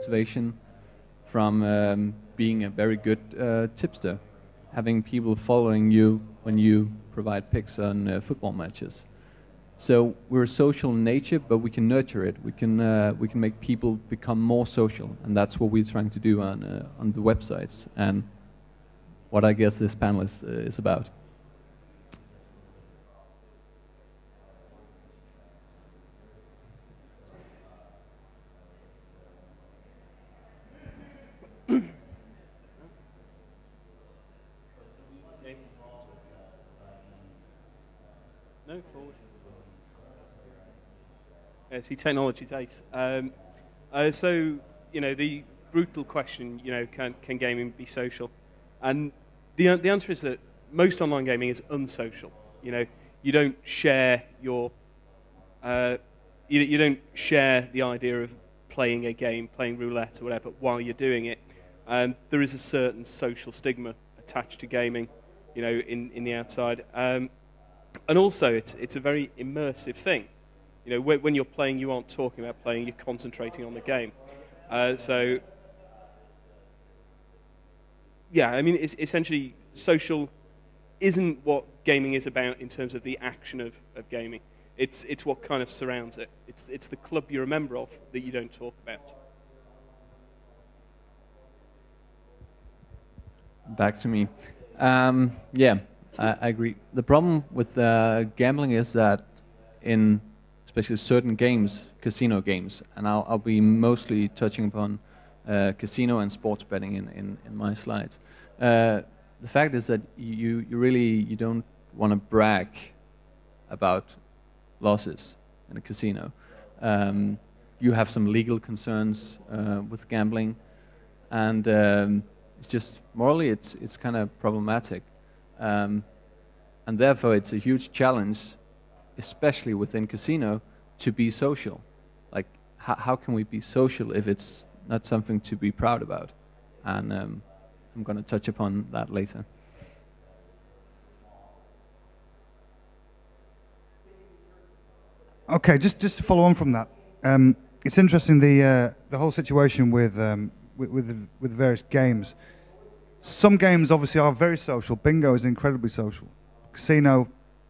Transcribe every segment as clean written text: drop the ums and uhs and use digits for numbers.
motivation from being a very good tipster, having people following you when you provide picks on football matches. So we're social in nature, but we can nurture it. We can make people become more social, and that's what we're trying to do on the websites, and what I guess this panel is about. No, forward. See, technology's ace. So, you know, the brutal question, you know, can gaming be social? And the answer is that most online gaming is unsocial. You know, you don't share your, you don't share the idea of playing a game, playing roulette or whatever while you're doing it. There is a certain social stigma attached to gaming, you know, in the outside. And also, it's a very immersive thing. You know, when you're playing, you aren't talking about playing, you're concentrating on the game. So, yeah, I mean, it's essentially social isn't what gaming is about in terms of the action of gaming. It's what kind of surrounds it. It's the club you're a member of that you don't talk about. Back to me. Yeah, I agree. The problem with gambling is that in especially certain games, casino games, and I'll be mostly touching upon casino and sports betting in my slides. The fact is that you don't want to brag about losses in a casino. You have some legal concerns with gambling, and it's just morally it's kind of problematic, and therefore it's a huge challenge, especially within casino, to be social. Like, how can we be social if it's not something to be proud about? And I'm going to touch upon that later. Okay, just to follow on from that, it's interesting the whole situation with the various games. Some games obviously are very social. Bingo is incredibly social. Casino,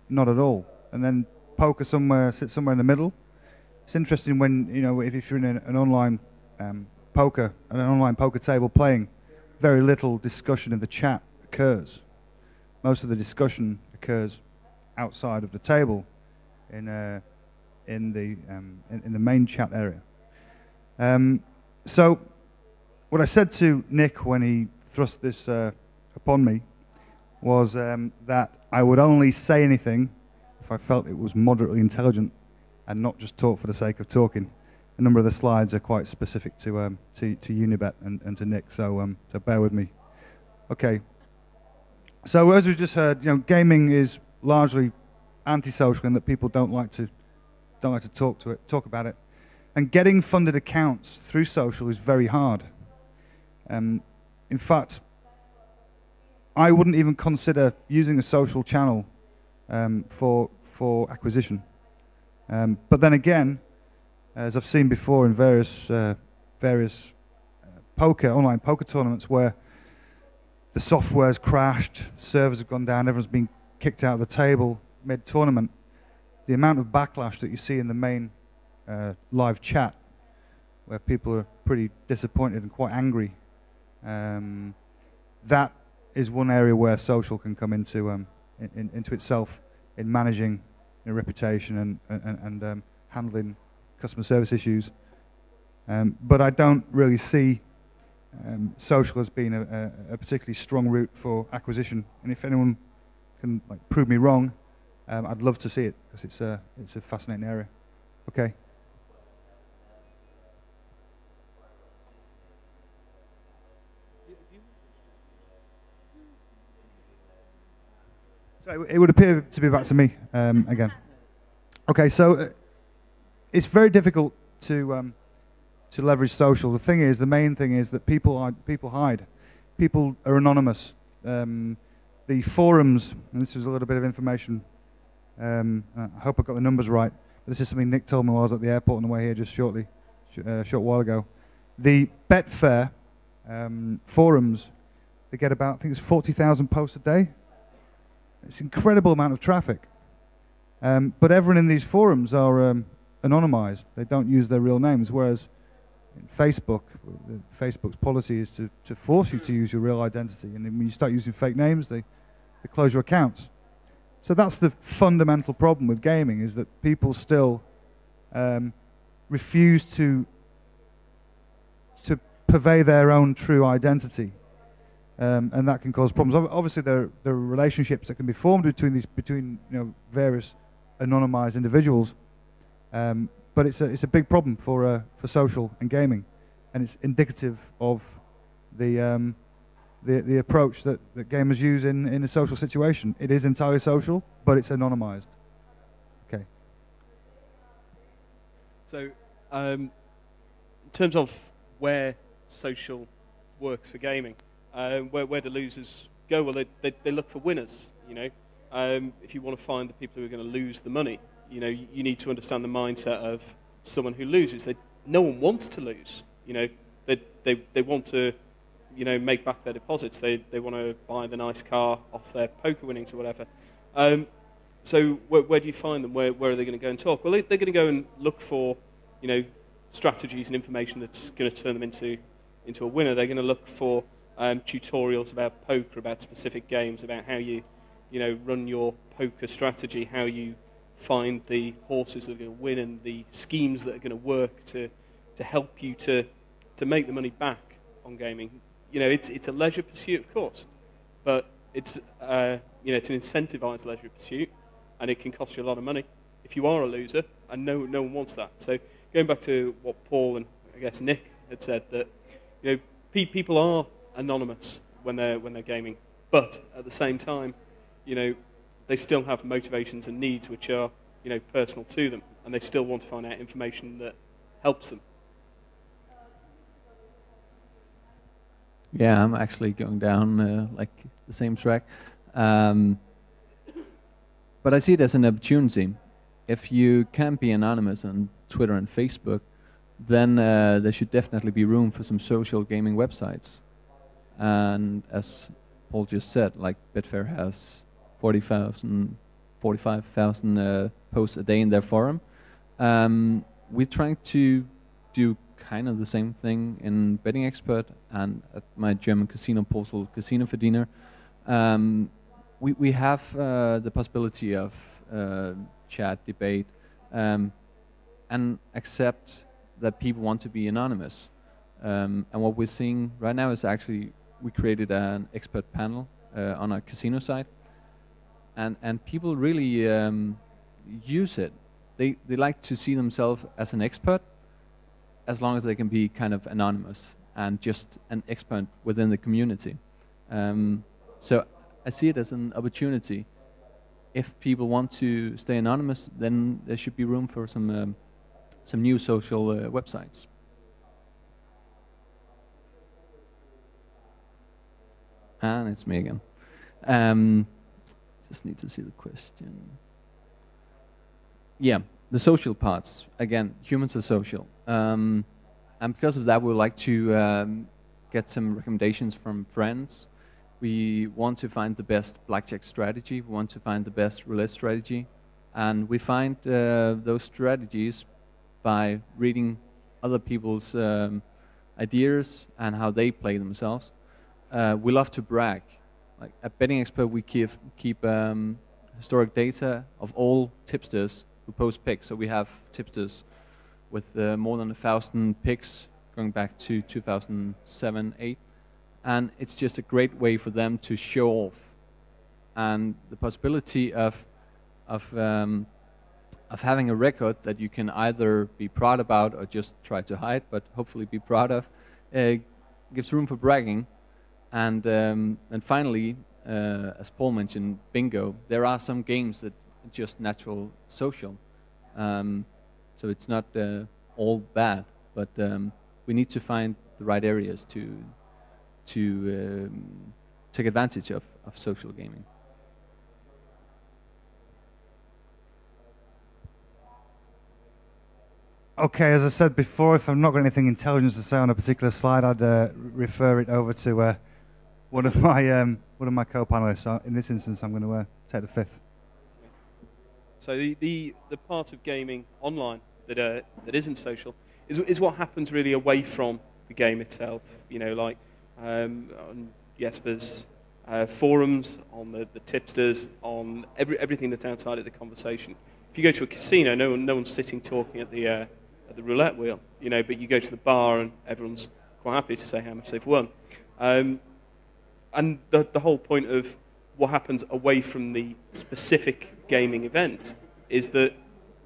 not at all. And then poker sits somewhere in the middle. It's interesting when, you know, if you're in an online poker, an online poker table playing, very little discussion in the chat occurs. Most of the discussion occurs outside of the table in the main chat area. So what I said to Nick when he thrust this upon me was that I would only say anything if I felt it was moderately intelligent and not just talk for the sake of talking. A number of the slides are quite specific to Unibet and to Nick, so bear with me. Okay. So as we just heard, you know, gaming is largely antisocial in that people don't like to talk about it, and getting funded accounts through social is very hard. In fact, I wouldn't even consider using a social channel for acquisition. But then again, as I've seen before in various online poker tournaments where the software's crashed, the servers have gone down, everyone's been kicked out of the table mid-tournament, the amount of backlash that you see in the main live chat, where people are pretty disappointed and quite angry, that is one area where social can come into itself in managing your reputation and handling customer service issues. But I don't really see social as being a particularly strong route for acquisition. And if anyone can prove me wrong, I'd love to see it, because it's a fascinating area. Okay. So it would appear to be back to me again. Okay, so it's very difficult to leverage social. The main thing is that people hide. People are anonymous. The forums, and this is a little bit of information. I hope I got the numbers right. This is something Nick told me while I was at the airport on the way here just a short while ago. The Betfair forums, they get about, I think it's 40,000 posts a day. It's an incredible amount of traffic. But everyone in these forums are anonymized. They don't use their real names, whereas in Facebook, Facebook's policy is to force you to use your real identity. And then when you start using fake names, they close your accounts. So that's the fundamental problem with gaming, is that people still refuse to purvey their own true identity. And that can cause problems. Obviously, there are relationships that can be formed between various anonymized individuals, but it's a big problem for social and gaming, and it's indicative of the approach that gamers use in a social situation. It is entirely social, but it's anonymized. Okay. So, in terms of where social works for gaming, where do losers go? Well, they look for winners. If you want to find the people who are going to lose the money, you need to understand the mindset of someone who loses. No one wants to lose. They want to, make back their deposits. They want to buy the nice car off their poker winnings or whatever. So where do you find them? Where are they going to go and talk? Well, they're going to go and look for, strategies and information that's going to turn them into a winner. They're going to look for tutorials about poker, about specific games, about how you run your poker strategy, how you find the horses that are going to win, and the schemes that are going to work to help you to make the money back on gaming. It's a leisure pursuit, of course, but it's it's an incentivized leisure pursuit, and it can cost you a lot of money if you are a loser, and no one wants that. So going back to what Paul and I guess Nick had said, that people are anonymous when they're gaming, but at the same time, they still have motivations and needs which are personal to them, and they still want to find out information that helps them. Yeah, I'm actually going down like the same track, but I see it as an opportunity. If you can't be anonymous on Twitter and Facebook, then there should definitely be room for some social gaming websites. And as Paul just said, like Betfair has 45,000 posts a day in their forum. We're trying to do kind of the same thing in Betting Expert and at my German casino portal, Casino Verdiener. We have the possibility of chat, debate, and accept that people want to be anonymous. And what we're seeing right now is actually we created an expert panel on our casino site, and people really use it. They like to see themselves as an expert, as long as they can be kind of anonymous and just an expert within the community. So I see it as an opportunity. If people want to stay anonymous, then there should be room for some new social websites. And it's me again. Just need to see the question. Yeah, the social parts. Again, humans are social. And because of that, we would like to get some recommendations from friends. We want to find the best blackjack strategy. We want to find the best roulette strategy. And we find those strategies by reading other people's ideas and how they play themselves. We love to brag. Like at Betting Expert, we keep historic data of all tipsters who post picks. So we have tipsters with more than 1,000 picks going back to 2007-08, and it's just a great way for them to show off. And the possibility of having a record that you can either be proud about or just try to hide, but hopefully be proud of, gives room for bragging. And finally, as Paul mentioned, bingo. There are some games that are just natural social, so it's not all bad. But we need to find the right areas to take advantage of social gaming. Okay, as I said before, if I've not got anything intelligent to say on a particular slide, I'd refer it over to one of my co-panelists. So in this instance, I'm going to take the fifth. So the part of gaming online that isn't social is what happens really away from the game itself. You know, like on Jesper's forums, on the tipsters, on everything that's outside of the conversation. If you go to a casino, no one's sitting talking at the roulette wheel, you know, but you go to the bar and everyone's quite happy to say how much they've won. And the whole point of what happens away from the specific gaming event is that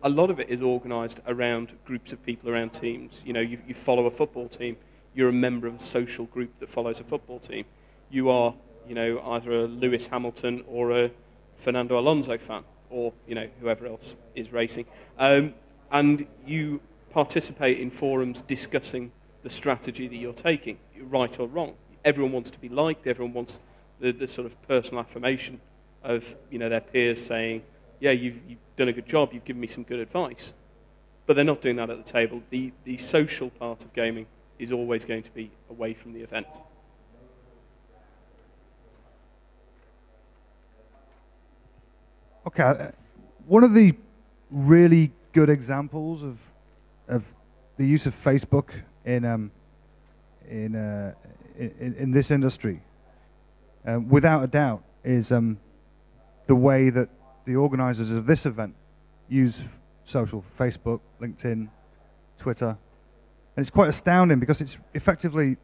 a lot of it is organised around groups of people, around teams. You know, you follow a football team, you're a member of a social group that follows a football team. You are, you know, either a Lewis Hamilton or a Fernando Alonso fan, or, you know, whoever else is racing. And you participate in forums discussing the strategy that you're taking, right or wrong. Everyone wants to be liked, everyone wants the sort of personal affirmation of, you know, their peers saying, yeah, you've done a good job, you've given me some good advice. But they're not doing that at the table. The social part of gaming is always going to be away from the event. Okay, one of the really good examples of the use of Facebook in this industry, without a doubt, is the way that the organisers of this event use social: Facebook, LinkedIn, Twitter, and it's quite astounding because it's effectively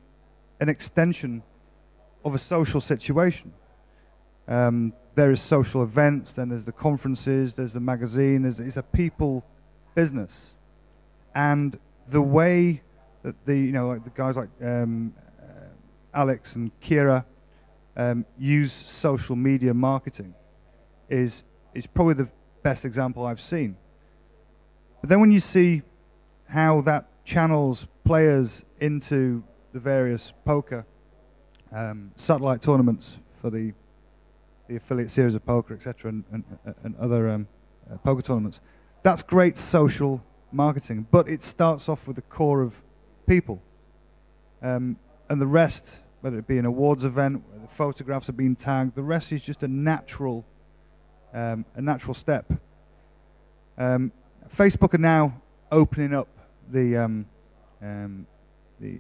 an extension of a social situation. There is social events, then there's the conferences, there's the magazine, it's a people business. And the way that like the guys like Alex and Kira use social media marketing is probably the best example I've seen. But then when you see how that channels players into the various poker satellite tournaments for the affiliate series of poker, etc., and other poker tournaments. That's great social marketing, but it starts off with the core of people. And the rest, whether it be an awards event, where the photographs are being tagged, the rest is just a natural step. Facebook are now opening up the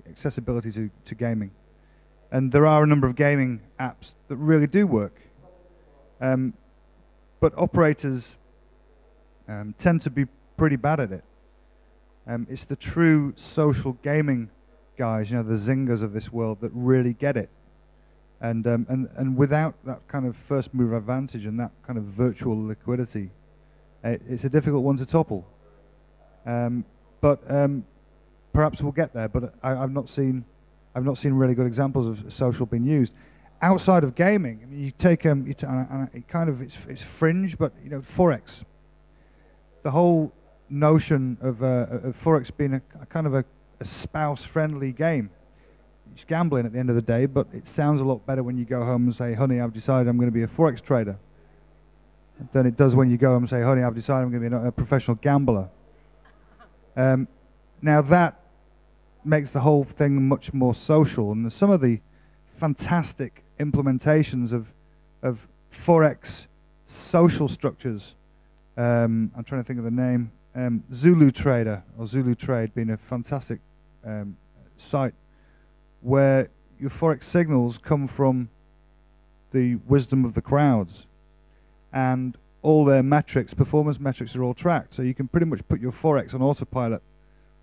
accessibility to gaming. And there are a number of gaming apps that really do work. But operators tend to be pretty bad at it. It's the true social gaming guys, you know, the Zyngas of this world, that really get it. And without that kind of first mover advantage and that kind of virtual liquidity, it's a difficult one to topple. But perhaps we'll get there. But I've not seen really good examples of social being used. Outside of gaming, I mean, you take it's fringe, but you know, Forex. The whole notion of Forex being a kind of a spouse-friendly game. It's gambling at the end of the day, but it sounds a lot better when you go home and say, "Honey, I've decided I'm going to be a Forex trader," than it does when you go home and say, "Honey, I've decided I'm going to be a professional gambler." Now that makes the whole thing much more social, and some of the fantastic implementations of Forex social structures. I'm trying to think of the name. Zulu Trader, or Zulu Trade, being a fantastic site where your Forex signals come from the wisdom of the crowds, and all their metrics, performance metrics, are all tracked. So you can pretty much put your Forex on autopilot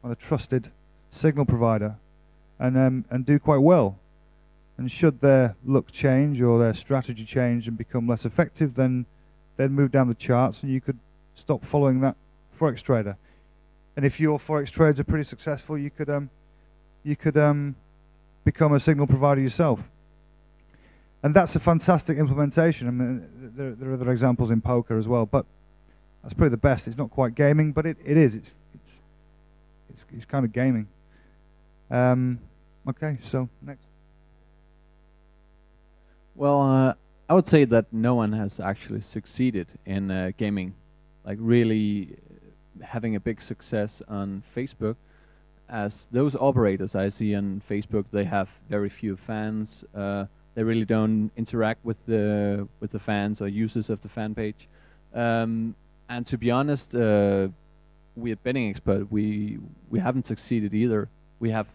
on a trusted signal provider and do quite well. And should their luck change or their strategy change and become less effective, then they'd move down the charts and you could stop following that Forex trader. And if your Forex trades are pretty successful, you could become a signal provider yourself. And that's a fantastic implementation. I mean, there are other examples in poker as well, but that's probably the best. It's not quite gaming, but it is. It's kind of gaming. Okay, so next. Well, I would say that no one has actually succeeded in gaming, like really having a big success on Facebook, as those operators I see on Facebook, they have very few fans. They really don't interact with the fans or users of the fan page. And to be honest, we at Betting Expert, we haven't succeeded either. We have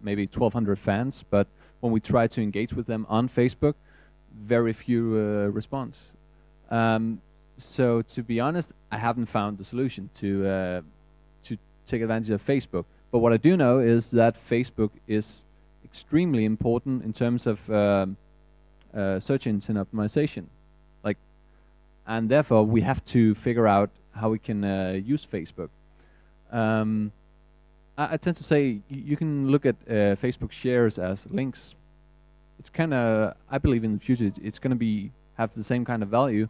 maybe 1,200 fans, but when we try to engage with them on Facebook, very few response. So to be honest, I haven't found the solution to take advantage of Facebook. But what I do know is that Facebook is extremely important in terms of search engine optimization. And therefore, we have to figure out how we can use Facebook. I tend to say you can look at Facebook shares as links. It's kind of, I believe in the future, it's going to have the same kind of value.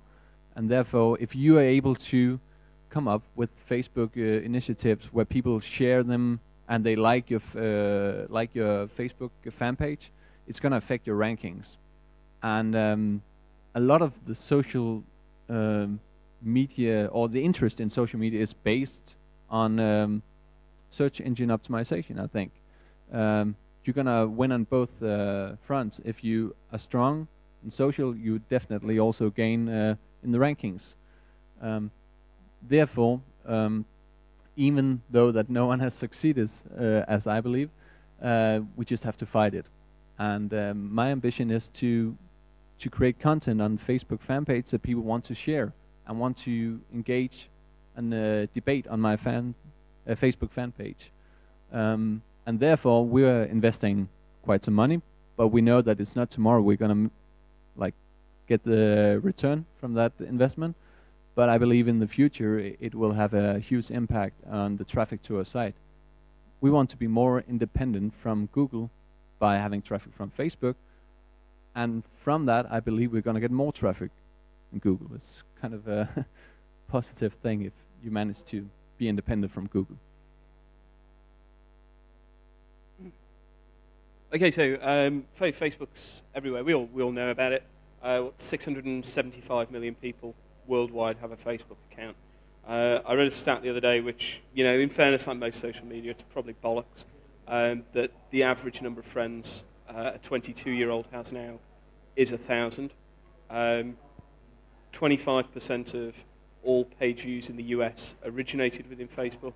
And therefore, if you are able to come up with Facebook initiatives where people share them and they like your Facebook fan page, it's going to affect your rankings. And a lot of the social media, or the interest in social media, is based on search engine optimization, I think. You're going to win on both fronts. If you are strong in social, you definitely also gain in the rankings. Therefore, even though that no one has succeeded, as I believe, we just have to fight it. And my ambition is to create content on the Facebook fan page that people want to share and want to engage and debate on my Facebook fan page. And therefore, we're investing quite some money, but we know that it's not tomorrow we're going to get the return from that investment. But I believe in the future it will have a huge impact on the traffic to our site. We want to be more independent from Google by having traffic from Facebook. And from that, I believe we're going to get more traffic in Google. It's kind of a positive thing if you manage to be independent from Google. Okay, so Facebook's everywhere. We all know about it. 675 million people worldwide have a Facebook account. I read a stat the other day, which, in fairness, like most social media, it's probably bollocks, that the average number of friends a 22-year-old has now is 1,000. 25% of all page views in the US originated within Facebook.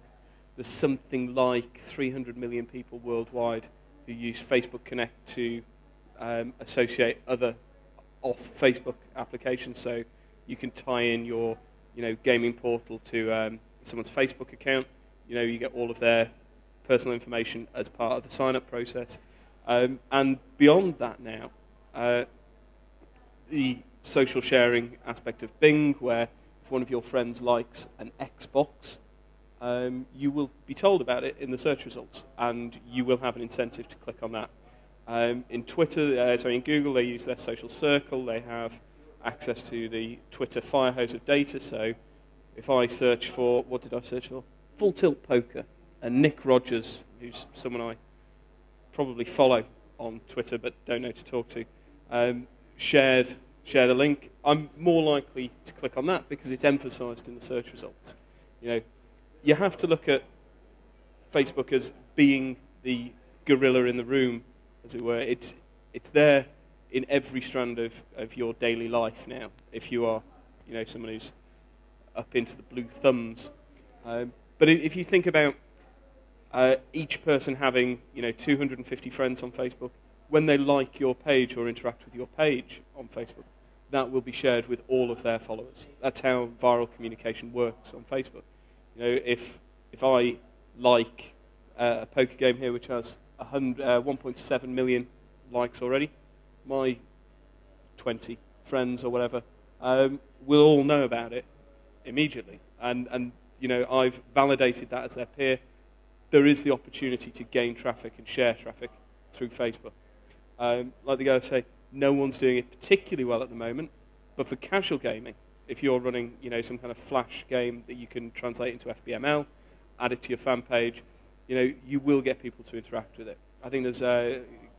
There's something like 300 million people worldwide who use Facebook Connect to associate other off-Facebook applications. So you can tie in your gaming portal to someone's Facebook account. You get all of their personal information as part of the sign-up process. And beyond that now, the social sharing aspect of Bing, where if one of your friends likes an Xbox, you will be told about it in the search results, and you will have an incentive to click on that. In Google, they use their social circle. They have access to the Twitter fire hose of data. So if I search for, what did I search for? Full Tilt Poker, and Nick Rogers, who's someone I probably follow on Twitter but don't know to talk to, shared a link, I'm more likely to click on that because it's emphasized in the search results. You have to look at Facebook as being the gorilla in the room, as it were. It's there in every strand of your daily life now, if you are someone who's up into the blue thumbs. But if you think about each person having 250 friends on Facebook, when they like your page or interact with your page on Facebook, that will be shared with all of their followers. That's how viral communication works on Facebook. If I like a poker game here which has 1.7 million likes already, my 20 friends or whatever will all know about it immediately. And I've validated that as their peer. There is the opportunity to gain traffic and share traffic through Facebook. Like the guys say, no one's doing it particularly well at the moment, but for casual gaming, if you're running some kind of flash game that you can translate into FBML, add it to your fan page, you will get people to interact with it. I think there's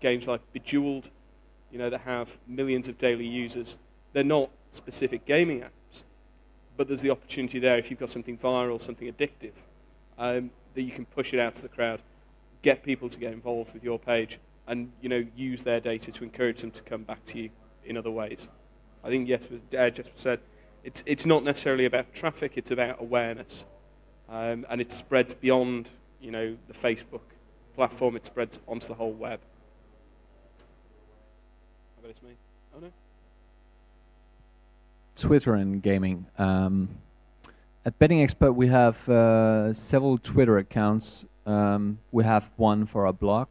games like Bejeweled, that have millions of daily users. They're not specific gaming apps, but there's the opportunity there if you've got something viral, something addictive, that you can push it out to the crowd, get people to get involved with your page, and use their data to encourage them to come back to you in other ways. I think Jesper said it's not necessarily about traffic; it's about awareness, and it spreads beyond the Facebook platform. It spreads onto the whole web. I bet it's me. Oh no. Twitter and gaming. At Betting Expert, we have several Twitter accounts. We have one for our blog.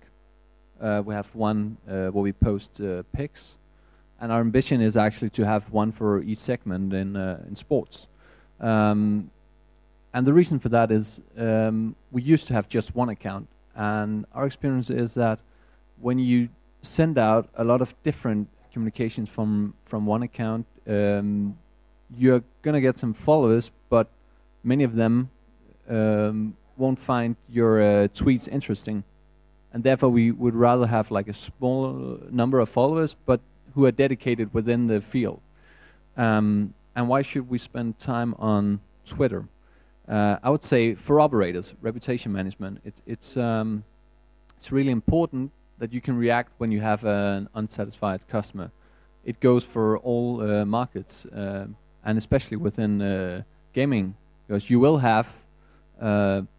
We have one where we post pics, and our ambition is actually to have one for each segment in sports. And the reason for that is we used to have just one account, and our experience is that when you send out a lot of different communications from one account, you're gonna get some followers, but many of them won't find your tweets interesting, and therefore we would rather have like a small number of followers, but who are dedicated within the field. And why should we spend time on Twitter? I would say for operators, reputation management, it's really important that you can react when you have an unsatisfied customer. It goes for all markets, and especially within gaming, because you will have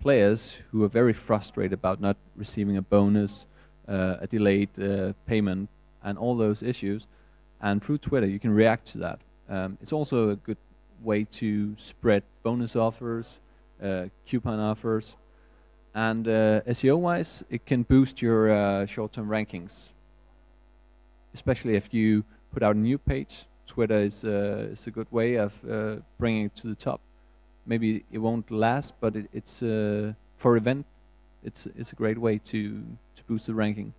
players who are very frustrated about not receiving a bonus, a delayed payment, and all those issues. And through Twitter, you can react to that. It's also a good way to spread bonus offers, coupon offers, and SEO-wise, it can boost your short-term rankings. Especially if you put out a new page, Twitter is a good way of bringing it to the top. Maybe it won't last, but it's for event, it's a great way to boost the ranking.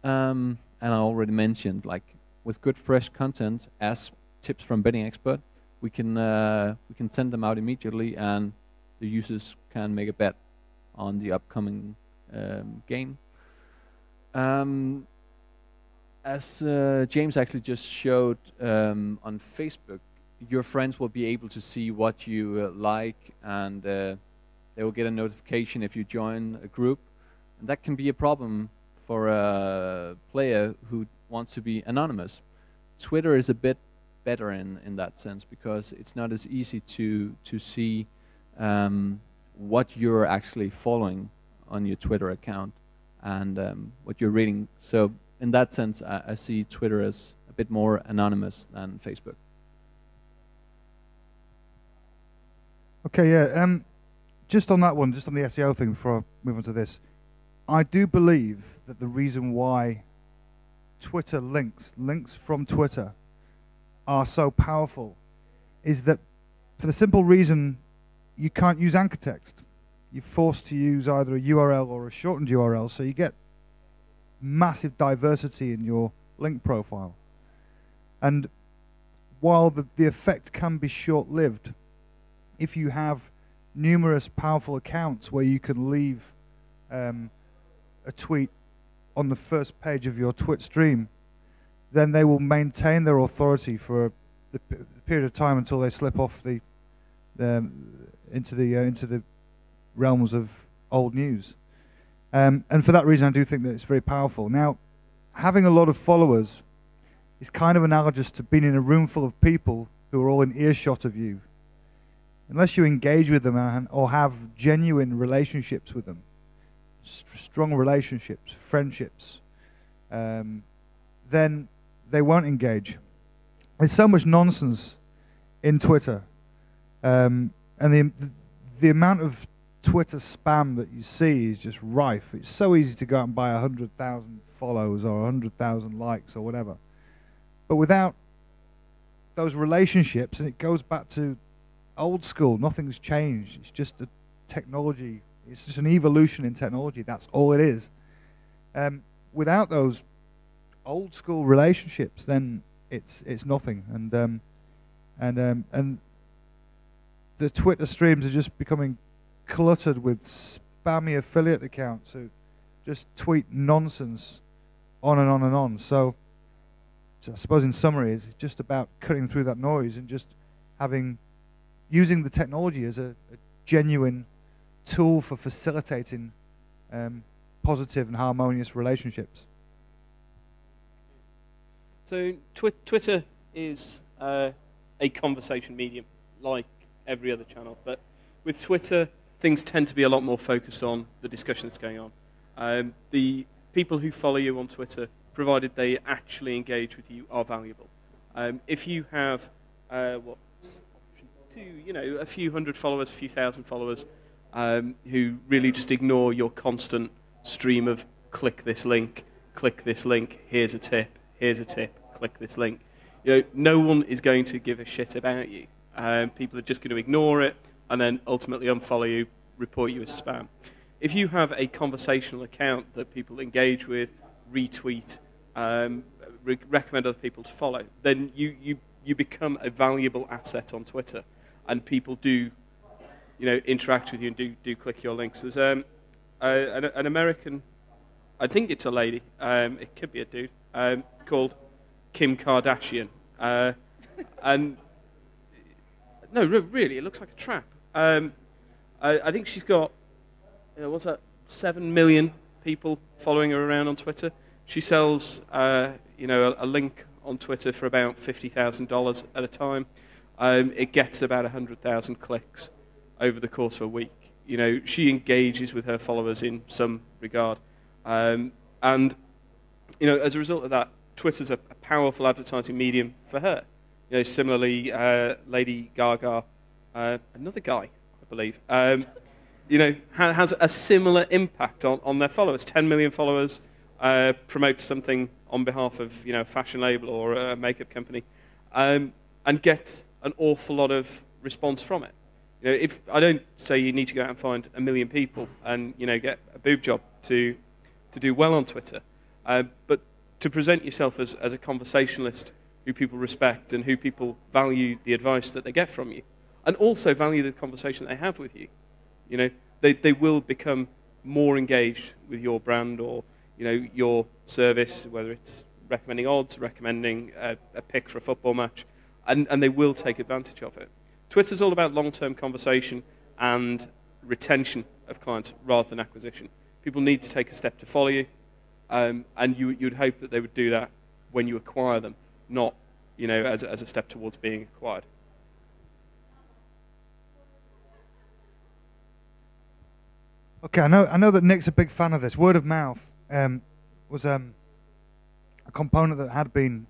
And I already mentioned, like with good fresh content, as tips from Betting Expert, we can send them out immediately, and the users can make a bet on the upcoming game. As James actually just showed on Facebook, your friends will be able to see what you like, and they will get a notification if you join a group. And that can be a problem for a player who wants to be anonymous. Twitter is a bit better in that sense, because it's not as easy to see what you're actually following on your Twitter account and what you're reading. So in that sense, I see Twitter as a bit more anonymous than Facebook. Okay, yeah. Just on that one, just on the SEO thing, before I move on to this, I do believe that the reason why Twitter links from Twitter are so powerful is that for the simple reason you can't use anchor text. You're forced to use either a URL or a shortened URL, so you get massive diversity in your link profile. And while the effect can be short-lived, if you have numerous powerful accounts where you can leave a tweet on the first page of your Twitch stream, then they will maintain their authority for the period of time until they slip off into the realms of old news. And for that reason, I do think that it's very powerful. Now, having a lot of followers is kind of analogous to being in a room full of people who are all in earshot of you. Unless you engage with them or have genuine relationships with them, strong relationships, friendships, then they won't engage. There's so much nonsense in Twitter, and the amount of Twitter spam that you see is just rife. It's so easy to go out and buy 100,000 follows or 100,000 likes or whatever. But without those relationships, and it goes back to old school, nothing's changed. It's just a technology. It's just an evolution in technology. That's all it is. Without those old school relationships, then it's nothing. And the Twitter streams are just becoming cluttered with spammy affiliate accounts who just tweet nonsense on and on and on. So I suppose in summary, it's just about cutting through that noise and just having using the technology as a genuine tool for facilitating positive and harmonious relationships. So Twitter is a conversation medium, like every other channel. But with Twitter, things tend to be a lot more focused on the discussion that's going on. The people who follow you on Twitter, provided they actually engage with you, are valuable. If you have, a few hundred followers, a few thousand followers, who really just ignore your constant stream of click this link, here's a tip, click this link. No one is going to give a shit about you. People are just going to ignore it and then ultimately unfollow you, report you as spam. If you have a conversational account that people engage with, retweet, recommend other people to follow, then you become a valuable asset on Twitter, and people do interact with you and do click your links. There's an American, I think it's a lady, it could be a dude, called Kim Kardashian. And no, really, it looks like a trap. I think she's got, what's that, 7 million people following her around on Twitter. She sells, a link on Twitter for about $50,000 at a time. It gets about 100,000 clicks over the course of a week. She engages with her followers in some regard. And as a result of that, Twitter's a powerful advertising medium for her. Similarly, Lady Gaga, another guy, I believe, has a similar impact on their followers. 10 million followers, promotes something on behalf of a fashion label or a makeup company, and gets an awful lot of response from it. If I don't say you need to go out and find 1 million people and get a boob job to do well on Twitter, but to present yourself as a conversationalist who people respect and who people value the advice that they get from you, and also value the conversation they have with you. They will become more engaged with your brand or your service, whether it's recommending odds, recommending a pick for a football match, and they will take advantage of it. Twitter's all about long-term conversation and retention of clients rather than acquisition. People need to take a step to follow you, and you'd hope that they would do that when you acquire them, not as a step towards being acquired. Okay, I know that Nick's a big fan of this. Word of mouth was a component that had been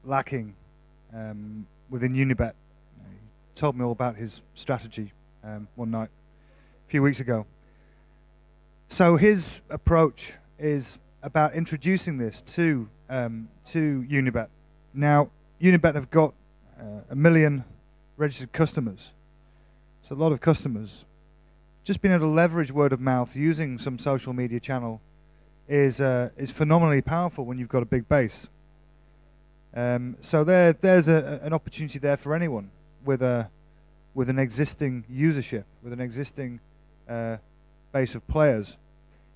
lacking within Unibet. He told me all about his strategy one night, a few weeks ago. So his approach is about introducing this to Unibet. Now, Unibet have got 1 million registered customers. It's a lot of customers. Just being able to leverage word of mouth using some social media channel is phenomenally powerful when you've got a big base. So there's an opportunity there for anyone with an existing usership, with an existing base of players,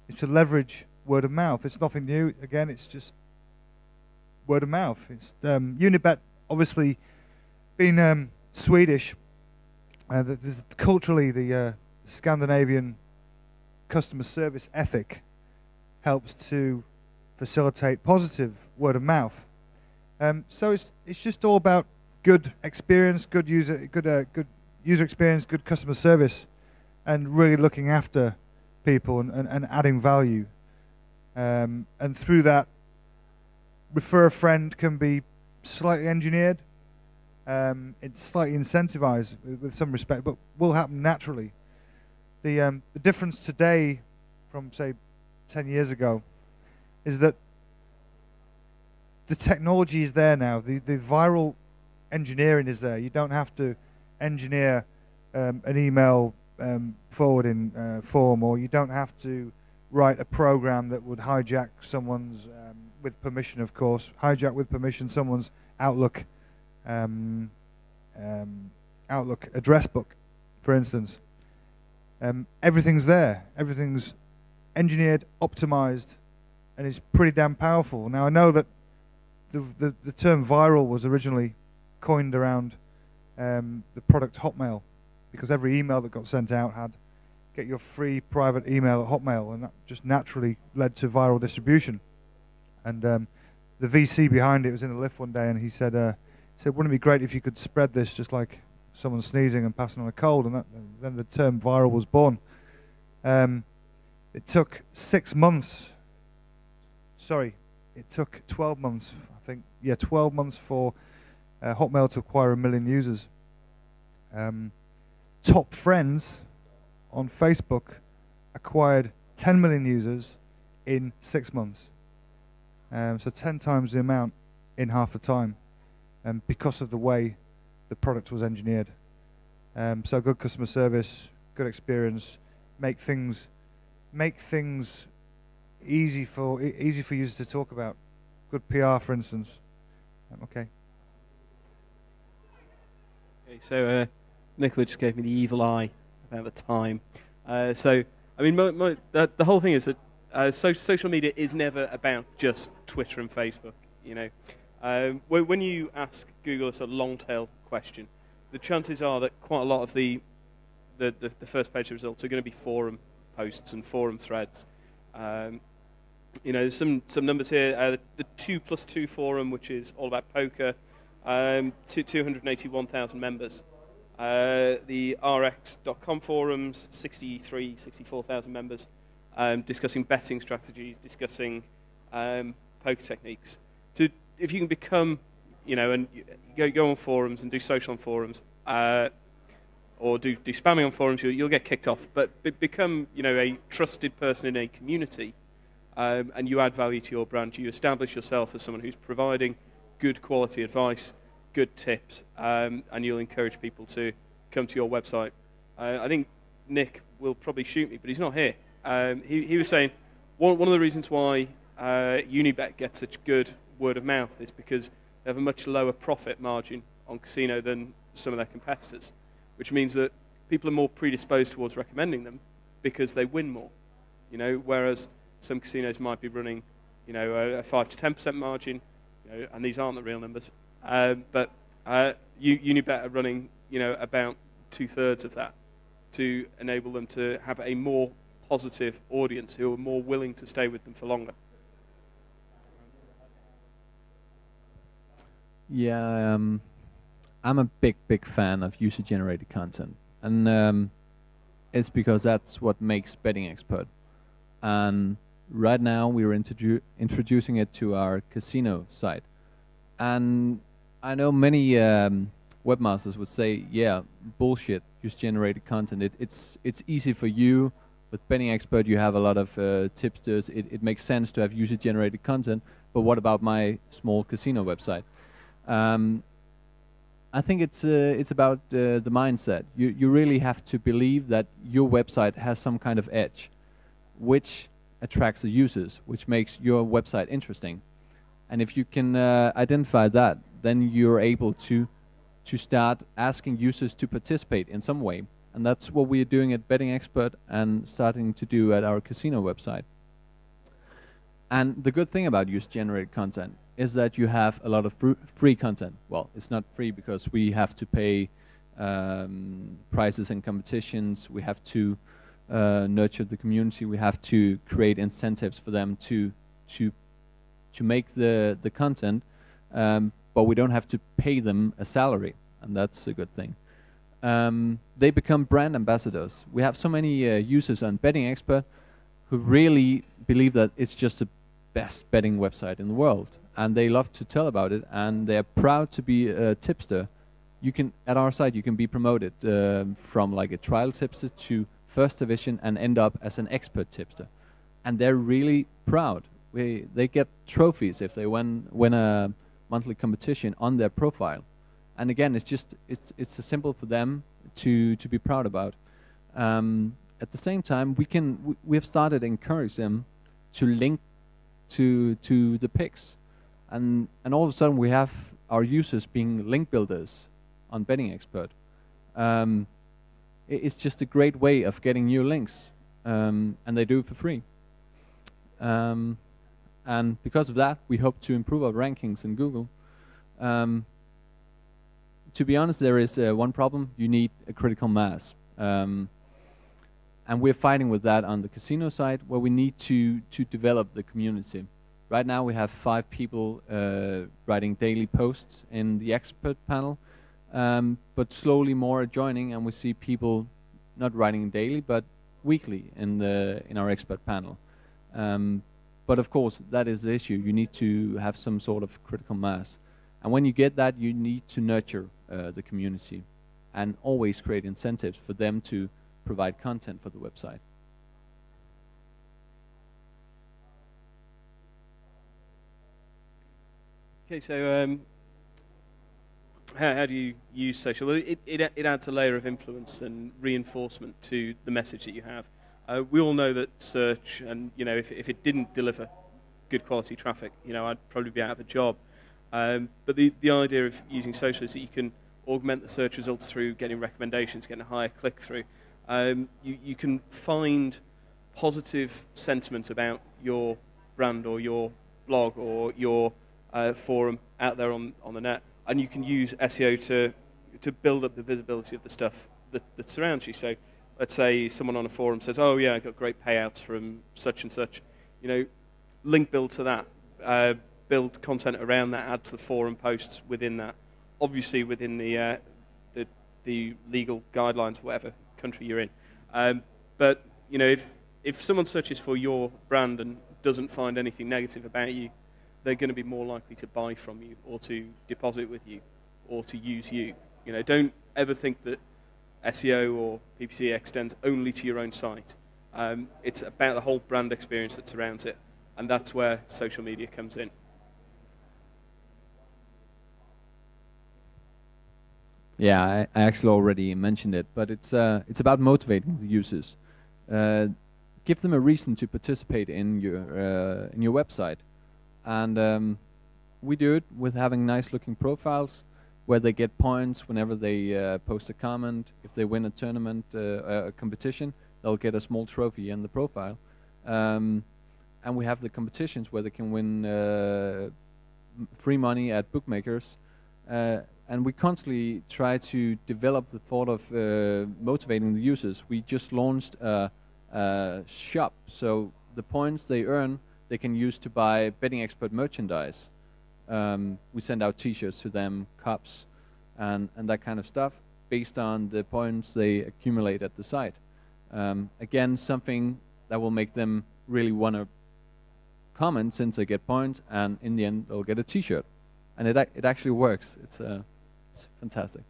is to leverage word of mouth. It's nothing new. Again, it's just word of mouth. It's Unibet, obviously, being Swedish. Culturally, the Scandinavian customer service ethic helps to facilitate positive word of mouth. So it's just all about good experience, good user experience, good customer service, and really looking after people and adding value. And through that, refer a friend can be slightly engineered. It's slightly incentivized with some respect, but will happen naturally. The difference today from, say, 10 years ago is that the technology is there now. The viral engineering is there. You don't have to engineer an email forwarding form, or you don't have to write a program that would hijack someone's, with permission, of course, someone's Outlook Outlook address book, for instance. Everything's there. Everything's engineered, optimized, and it's pretty damn powerful. Now, I know that the term viral was originally coined around the product Hotmail, because every email that got sent out had get your free private email at Hotmail, and that just naturally led to viral distribution. And the VC behind it was in a lift one day, and he said, wouldn't it be great if you could spread this just like someone sneezing and passing on a cold? And then the term viral was born. It took 6 months. Sorry, it took 12 months, I think. Yeah, 12 months for Hotmail to acquire 1 million users. Top Friends on Facebook acquired 10 million users in 6 months. So 10 times the amount in half the time, because of the way the product was engineered. So good customer service, good experience, make things easy for users to talk about. Good PR, for instance. Okay. Okay, so Nicola just gave me the evil eye about the time. So I mean, the whole thing is that social media is never about just Twitter and Facebook. You know, when you ask Google a sort of long tail question, the chances are that quite a lot of the first page results are going to be forum posts and forum threads. You know, there's some numbers here. The 2+2 forum, which is all about poker, 281,000 members. The rx.com forums, 64,000 members, discussing betting strategies, discussing poker techniques. So if you can become, you know, and go on forums and do social on forums, or do spamming on forums, you'll get kicked off. But become, you know, a trusted person in a community, and you add value to your brand. You establish yourself as someone who's providing good quality advice, good tips, and you'll encourage people to come to your website. I think Nick will probably shoot me, but he's not here. He was saying one of the reasons why Unibet gets such good word of mouth is because they have a much lower profit margin on casino than some of their competitors, which means that people are more predisposed towards recommending them because they win more. You know, whereas some casinos might be running, you know, a 5 to 10% margin, you know, and these aren't the real numbers. But Unibet are running, you know, about 2/3 of that to enable them to have a more positive audience who are more willing to stay with them for longer. Yeah, I'm a big fan of user-generated content, and it's because that's what makes Betting Expert. And right now we're introducing it to our casino site, and I know many webmasters would say, "Yeah, bullshit, user-generated content. It's easy for you with Betting Expert. You have a lot of tipsters. It makes sense to have user-generated content. But what about my small casino website?" I think it's about the mindset. You really have to believe that your website has some kind of edge, which attracts the users, which makes your website interesting. And if you can identify that, then you're able to start asking users to participate in some way. And that's what we're doing at Betting Expert and starting to do at our casino website. And the good thing about user-generated content is that you have a lot of free content. Well, it's not free because we have to pay prizes and competitions. We have to nurture the community. We have to create incentives for them to make the content, but we don't have to pay them a salary, and that's a good thing. They become brand ambassadors. We have so many users on Betting Expert who really believe that it's just the best betting website in the world, and they love to tell about it, and they're proud to be a tipster. You can, at our site, you can be promoted from like a trial tipster to first division and end up as an expert tipster, and they're really proud. They get trophies if they win a monthly competition on their profile, and again, it's simple for them to be proud about. At the same time, we have started to encourage them to link to the picks, and all of a sudden we have our users being link builders on Betting Expert. It's just a great way of getting new links, and they do it for free. And because of that, we hope to improve our rankings in Google. to be honest, there is one problem. You need a critical mass. And we're fighting with that on the casino side, where we need to develop the community. Right now we have 5 people writing daily posts in the expert panel, but slowly more are joining, and we see people not writing daily, but weekly in our expert panel. But of course, that is the issue. You need to have some sort of critical mass. And when you get that, you need to nurture the community and always create incentives for them to provide content for the website. Okay, so how do you use social? Well, it adds a layer of influence and reinforcement to the message that you have. We all know that search, and if it didn't deliver good quality traffic, I'd probably be out of a job. But the idea of using social is that you can augment the search results through getting recommendations, getting a higher click-through. You can find positive sentiment about your brand or your blog or your forum out there on the net, and you can use SEO to build up the visibility of the stuff that surrounds you. So let's say someone on a forum says, oh yeah, I got great payouts from such and such. Link build to that, build content around that, add to the forum posts within that, obviously within the legal guidelines, whatever country you're in. But if someone searches for your brand and doesn't find anything negative about you, they're going to be more likely to buy from you or to deposit with you or to use you. Don't ever think that SEO or PPC extends only to your own site. It's about the whole brand experience that surrounds it, and that's where social media comes in. Yeah, I actually already mentioned it, but it's about motivating the users. Give them a reason to participate in your website, and we do it with having nice-looking profiles where they get points whenever they post a comment. If they win a tournament, a competition, they'll get a small trophy in the profile. And we have the competitions where they can win free money at bookmakers. And we constantly try to develop the thought of motivating the users. We just launched a shop, so the points they earn, they can use to buy Betting Expert merchandise. We send out T-shirts to them, cups, and that kind of stuff, based on the points they accumulate at the site. Again, something that will make them really want to comment, since they get points, and in the end they'll get a T-shirt. And it actually works. It's fantastic.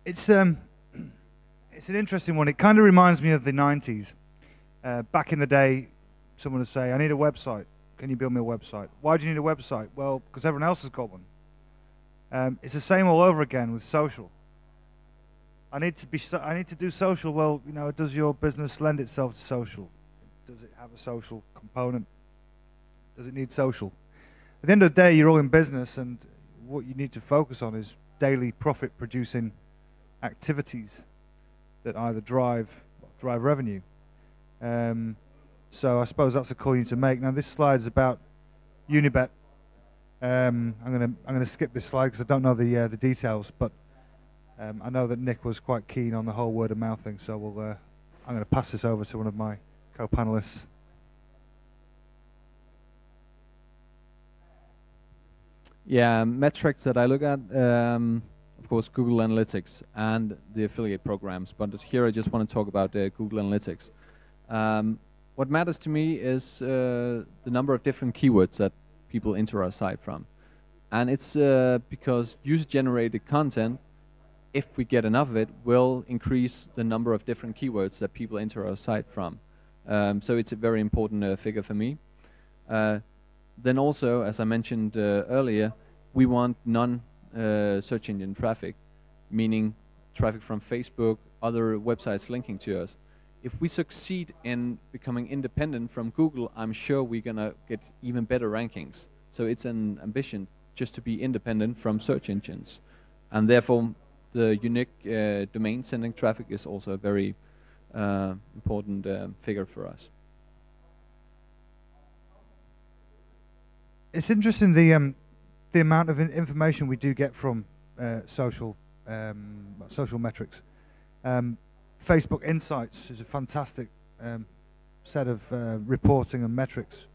It's an interesting one. It kind of reminds me of the 90s. Back in the day, someone would say, I need a website. Can you build me a website? Why do you need a website? Well, because everyone else has got one. It's the same all over again with social. I need to do social. Well, does your business lend itself to social? Does it have a social component? Does it need social? At the end of the day, you're all in business, and what you need to focus on is daily profit-producing activities that either drive revenue. So I suppose that's a call you need to make. Now, this slide is about Unibet. I'm gonna skip this slide because I don't know the details, but I know that Nick was quite keen on the whole word of mouth thing. So I'm going to pass this over to one of my co-panelists. Yeah, metrics that I look at, of course, Google Analytics and the affiliate programs. But here I just want to talk about Google Analytics. What matters to me is the number of different keywords that people enter our site from. And it's because user-generated content, if we get enough of it, will increase the number of different keywords that people enter our site from. So it's a very important figure for me. Then also, as I mentioned earlier, we want non-search engine traffic, meaning traffic from Facebook, other websites linking to us. If we succeed in becoming independent from Google, I'm sure we're going to get even better rankings. So it's an ambition just to be independent from search engines. And therefore, the unique domain sending traffic is also a very important figure for us. It's interesting, the the amount of information we do get from social metrics. Facebook Insights is a fantastic set of reporting and metrics.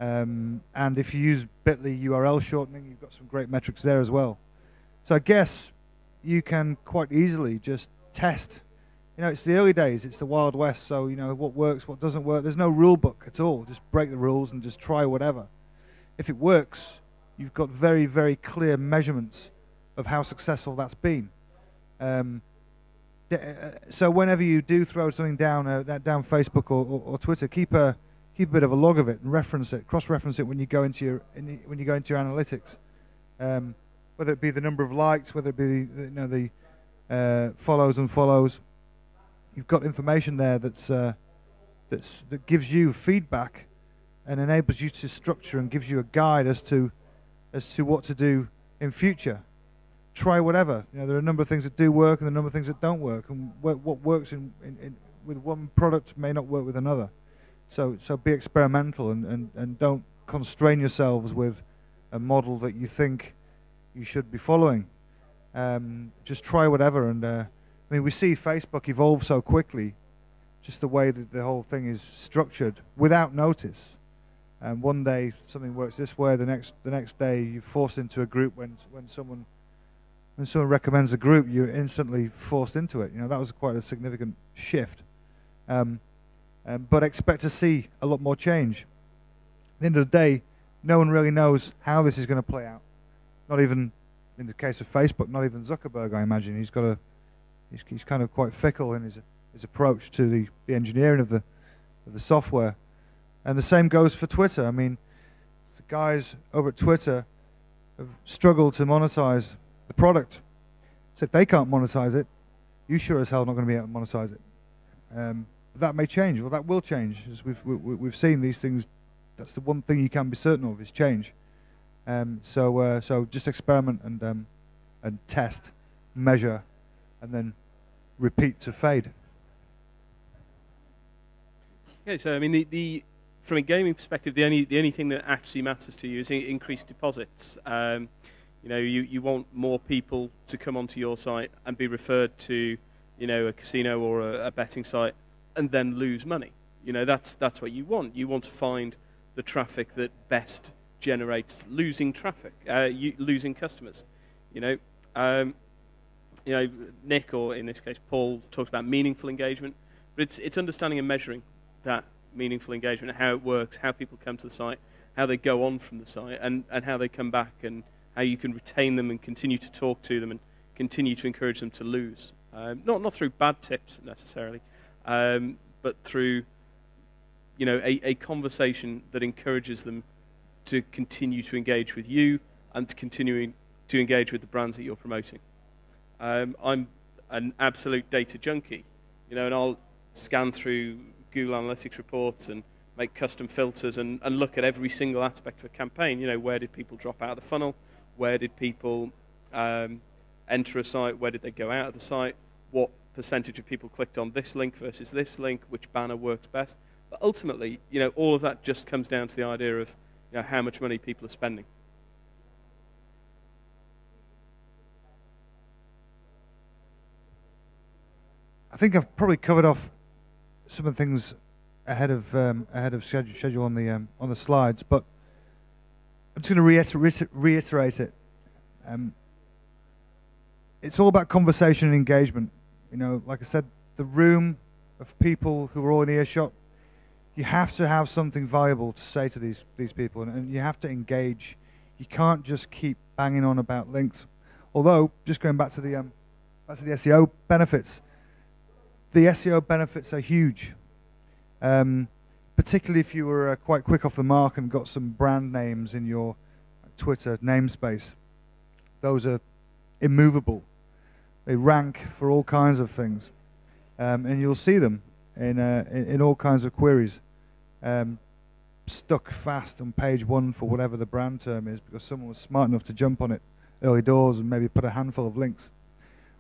And if you use Bitly URL shortening, you've got some great metrics there as well. So I guess you can quite easily just test. You know, it's the early days, it's the Wild West, so you know what works, what doesn't work. There's no rule book at all. Just break the rules and just try whatever. If it works, you've got very, very clear measurements of how successful that's been. So whenever you do throw something down Facebook or Twitter, keep a bit of a log of it and reference it, cross-reference it when you go into your analytics. Whether it be the number of likes, whether it be the follows and follows, you've got information there that gives you feedback and enables you to structure and gives you a guide as to what to do in future. Try whatever. You know, there are a number of things that do work and a number of things that don't work, and what works with one product may not work with another. So be experimental and don't constrain yourselves with a model that you think you should be following. Just try whatever. And I mean, we see Facebook evolve so quickly, just the way that the whole thing is structured without notice. And one day something works this way, the next day you're forced into a group. When someone recommends a group, you're instantly forced into it. You know, that was quite a significant shift. But expect to see a lot more change. At the end of the day, no one really knows how this is going to play out. Not even in the case of Facebook, not even Zuckerberg, I imagine. He's kind of quite fickle in his approach to the engineering of the software. And the same goes for Twitter. I mean, the guys over at Twitter have struggled to monetize the product. So if they can't monetize it, you sure as hell not going to be able to monetize it. That may change. Well, that will change. As we've seen these things, that's the one thing you can be certain of, is change. So just experiment and test, measure, and then repeat to fade. Okay, so I mean, from a gaming perspective, the only thing that actually matters to you is increased deposits. You know, you want more people to come onto your site and be referred to, you know, a casino or a betting site, and then lose money. You know, that's what you want. You want to find the traffic that best generates losing traffic, losing customers. You know, Nick, or in this case Paul, talked about meaningful engagement, but it's understanding and measuring that meaningful engagement, how it works, how people come to the site, how they go on from the site, and how they come back, and how you can retain them and continue to talk to them and continue to encourage them to lose. Not through bad tips necessarily, but through, you know, a conversation that encourages them to continue to engage with you and to continuing to engage with the brands that you're promoting. I'm an absolute data junkie, you know, and I'll scan through Google Analytics reports and make custom filters and look at every single aspect of a campaign. You know, where did people drop out of the funnel? Where did people enter a site? Where did they go out of the site? What percentage of people clicked on this link versus this link? Which banner works best? But ultimately, you know, all of that just comes down to the idea of, you know, how much money people are spending. I think I've probably covered off some of the things ahead of schedule on the slides, but I'm just going to reiterate it. It's all about conversation and engagement. You know, like I said, the room of people who are all in earshot, you have to have something valuable to say to these people, and you have to engage. You can't just keep banging on about links. Although, just going back to the SEO benefits, the SEO benefits are huge. Particularly if you were quite quick off the mark and got some brand names in your Twitter namespace. Those are immovable. They rank for all kinds of things. And you'll see them in all kinds of queries. Stuck fast on page 1 for whatever the brand term is, because someone was smart enough to jump on it early doors and maybe put a handful of links.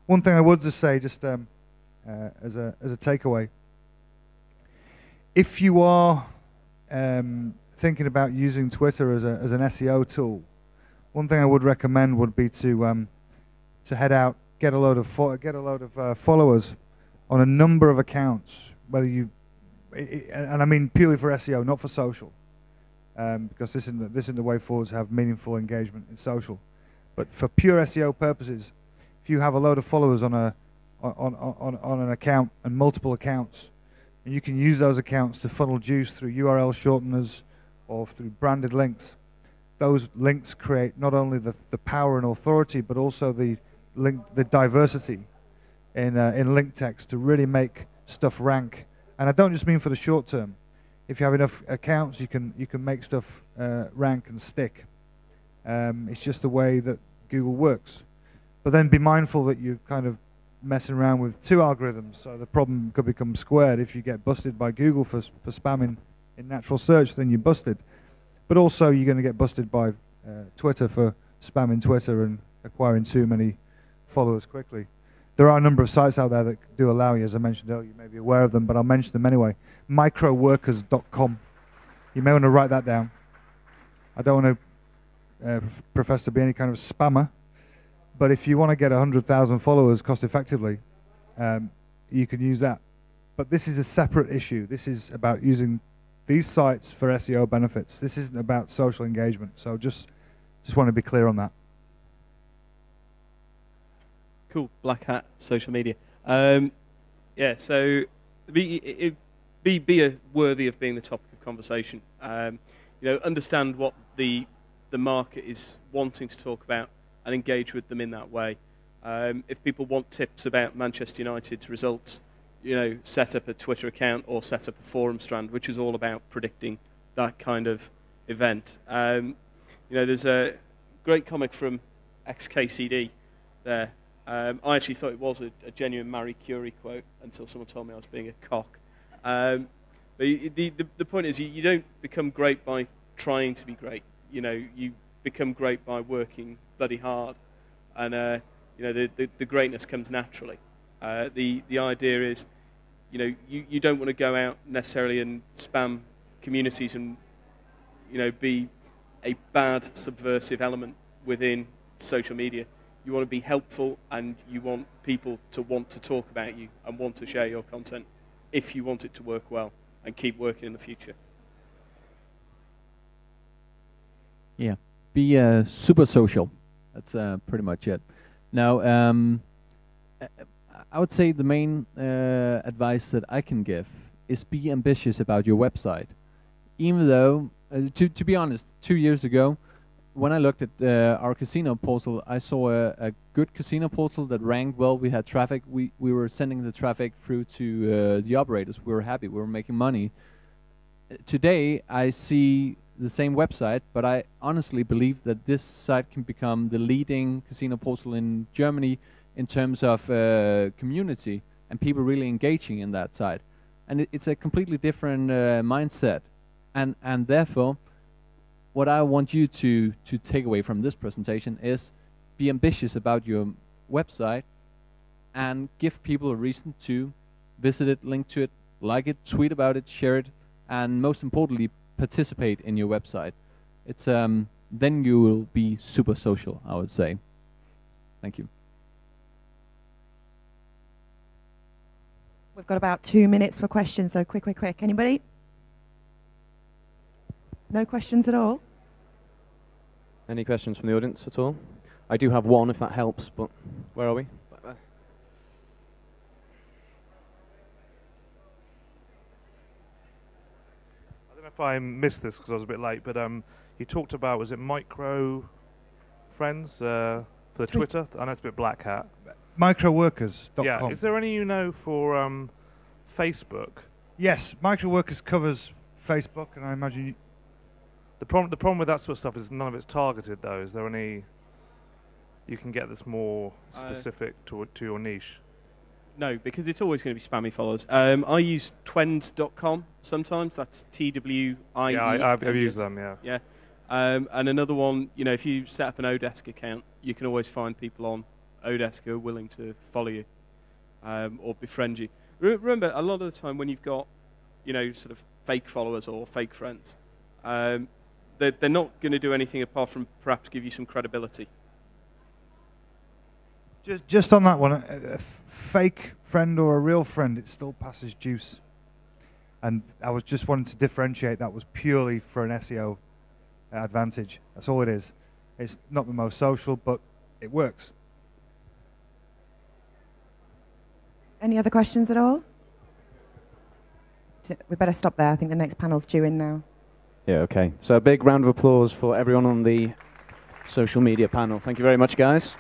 One thing I would just say, just as a takeaway, if you are thinking about using Twitter as an SEO tool, one thing I would recommend would be to head out, get a load of followers on a number of accounts, whether you, and I mean purely for SEO, not for social, because this isn't the way forward to have meaningful engagement in social. But for pure SEO purposes, if you have a load of followers on an account and multiple accounts, and you can use those accounts to funnel juice through URL shorteners or through branded links. Those links create not only the power and authority, but also the diversity in link text to really make stuff rank. And I don't just mean for the short term. If you have enough accounts, you can make stuff rank and stick. It's just the way that Google works. But then be mindful that you're kind of messing around with two algorithms, so the problem could become squared. If you get busted by Google for spamming in natural search, then you're busted. But also you're going to get busted by Twitter for spamming Twitter and acquiring too many followers quickly. There are a number of sites out there that do allow you, as I mentioned earlier. You may be aware of them, but I'll mention them anyway. Microworkers.com. You may want to write that down. I don't want to profess to be any kind of spammer, but if you want to get 100,000 followers cost effectively, you can use that. But this is a separate issue. This is about using these sites for SEO benefits. This isn't about social engagement. So just want to be clear on that. Cool. Black hat, social media. Yeah, so be worthy of being the topic of conversation. Understand what the market is wanting to talk about and engage with them in that way. If people want tips about Manchester United's results, set up a Twitter account or set up a forum strand, which is all about predicting that kind of event. There's a great comic from XKCD there. I actually thought it was a genuine Marie Curie quote until someone told me I was being a cock. But the point is, you don't become great by trying to be great. You become great by working bloody hard, and the greatness comes naturally. The idea is, you don't want to go out necessarily and spam communities and be a bad subversive element within social media. You want to be helpful, and you want people to want to talk about you and want to share your content if you want it to work well and keep working in the future. Yeah, be super social. That's pretty much it. Now, I would say the main advice that I can give is be ambitious about your website. Even though, to be honest, 2 years ago, when I looked at our casino portal, I saw a good casino portal that ranked well. We had traffic. We were sending the traffic through to the operators. We were happy. We were making money. Today, I see the same website, but I honestly believe that this site can become the leading casino portal in Germany in terms of community and people really engaging in that site. And it's a completely different mindset. And therefore, what I want you to take away from this presentation is be ambitious about your website and give people a reason to visit it, link to it, like it, tweet about it, share it, and most importantly, participate in your website. It's then you will be super social, I would say. Thank you. We've got about 2 minutes for questions, so quick. Anybody? No questions at all? Any questions from the audience at all? I do have one, if that helps, but where are we? Back there. I don't know if I missed this because I was a bit late, but you talked about, was it micro friends for the Twitter? I know it's a bit black hat. Microworkers.com. Yeah, is there any for Facebook? Yes, Microworkers covers Facebook, and I imagine... The problem with that sort of stuff is none of it's targeted, though. Is there any you can get that's more specific to your niche? No, because it's always going to be spammy followers. I use twens.com sometimes. That's TWIE. Yeah, I've used them, yeah. Yeah. And another one, if you set up an Odesk account, you can always find people on Odesk who are willing to follow you or befriend you. Remember, a lot of the time when you've got, sort of fake followers or fake friends, they're not going to do anything apart from perhaps give you some credibility. Just on that one, a fake friend or a real friend, it still passes juice. And I was just wanting to differentiate that was purely for an SEO advantage. That's all it is. It's not the most social, but it works. Any other questions at all? We better stop there. I think the next panel's due in now. Yeah, okay. So a big round of applause for everyone on the social media panel. Thank you very much, guys.